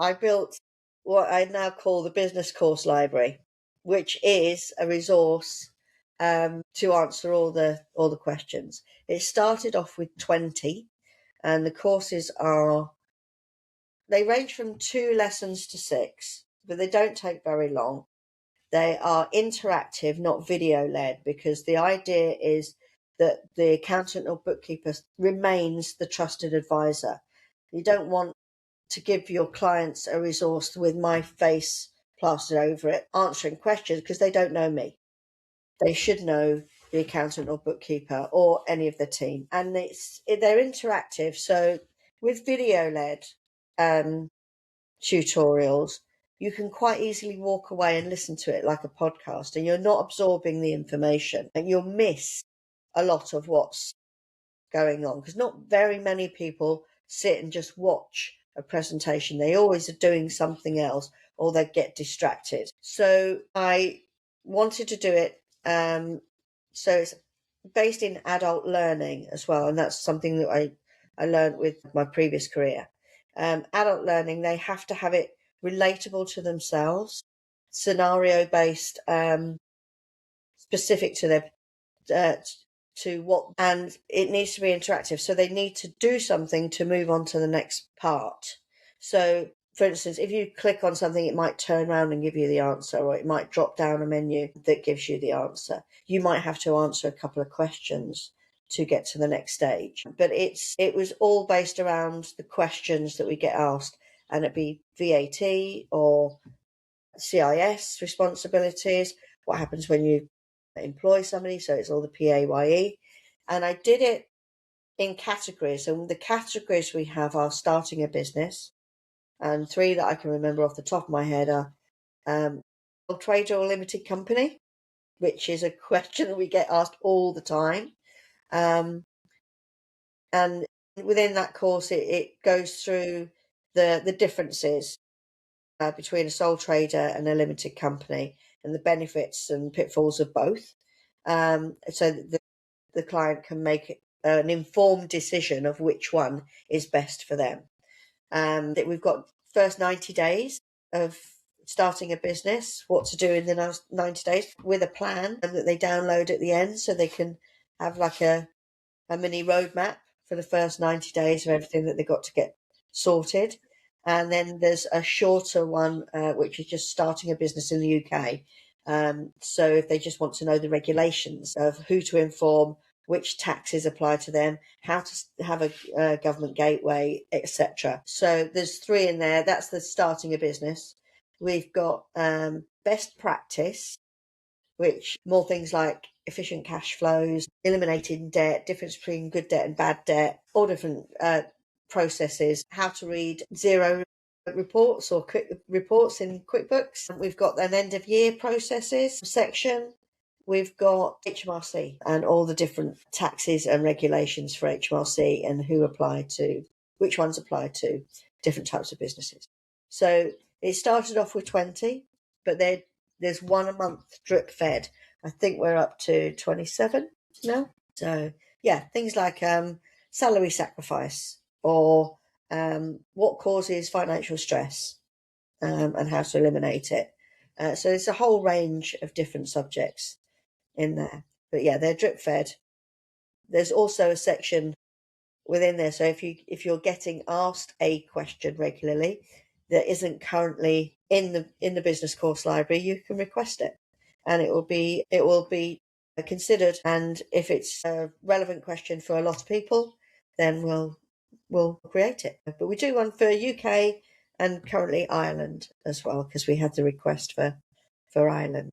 I built what I now call the Business Course Library, which is a resource to answer all the questions. It started off with 20, and the courses they range from 2 lessons to 6, but they don't take very long. They are interactive, not video led, because the idea is that the accountant or bookkeeper remains the trusted advisor. You don't want to give your clients a resource with my face plastered over it, answering questions, because they don't know me. They should know the accountant or bookkeeper or any of the team. And they're interactive. So with video led tutorials, you can quite easily walk away and listen to it like a podcast, and you're not absorbing the information, and you'll miss a lot of what's going on, because not very many people sit and just watch a presentation. They always are doing something else, or they get distracted. So I wanted to do it. So it's based in adult learning as well, and that's something that I learned with my previous career. Adult learning, they have to have it relatable to themselves, scenario based, specific to their to what, and it needs to be interactive. So they need to do something to move on to the next part. So for instance, if you click on something, it might turn around and give you the answer, or it might drop down a menu that gives you the answer. You might have to answer a couple of questions to get to the next stage. But it was all based around the questions that we get asked, and it'd be VAT or CIS responsibilities, what happens when you employ somebody, so it's all the PAYE. And I did it in categories, and the categories we have are starting a business, and 3 that I can remember off the top of my head are sole trader or limited company, which is a question that we get asked all the time. And within that course, it goes through the differences between a sole trader and a limited company, and the benefits and pitfalls of both, so that the client can make an informed decision of which one is best for them. That we've got first 90 days of starting a business, what to do in the 90 days, with a plan that they download at the end, so they can have like a mini roadmap for the first 90 days of everything that they've got to get sorted. And then there's a shorter one, which is just starting a business in the UK. So if they just want to know the regulations of who to inform, which taxes apply to them, how to have a government gateway, etc. So there's 3 in there. That's the starting a business. We've got best practice, which more things like efficient cash flows, eliminating debt, difference between good debt and bad debt, all different processes, how to read zero reports or quick reports in QuickBooks. We've got an end of year processes section. We've got HMRC and all the different taxes and regulations for HMRC, and which ones apply to different types of businesses. So it started off with 20, but there's 1 a month drip fed. I think we're up to 27 now. So yeah, things like salary sacrifice, or what causes financial stress, and how to eliminate it. So there's a whole range of different subjects in there. But yeah, they're drip fed. There's also a section within there. So if you're getting asked a question regularly that isn't currently in the business course library, you can request it, and it will be considered. And if it's a relevant question for a lot of people, then we'll create it. But we do one for UK and currently Ireland as well, because we had the request for Ireland.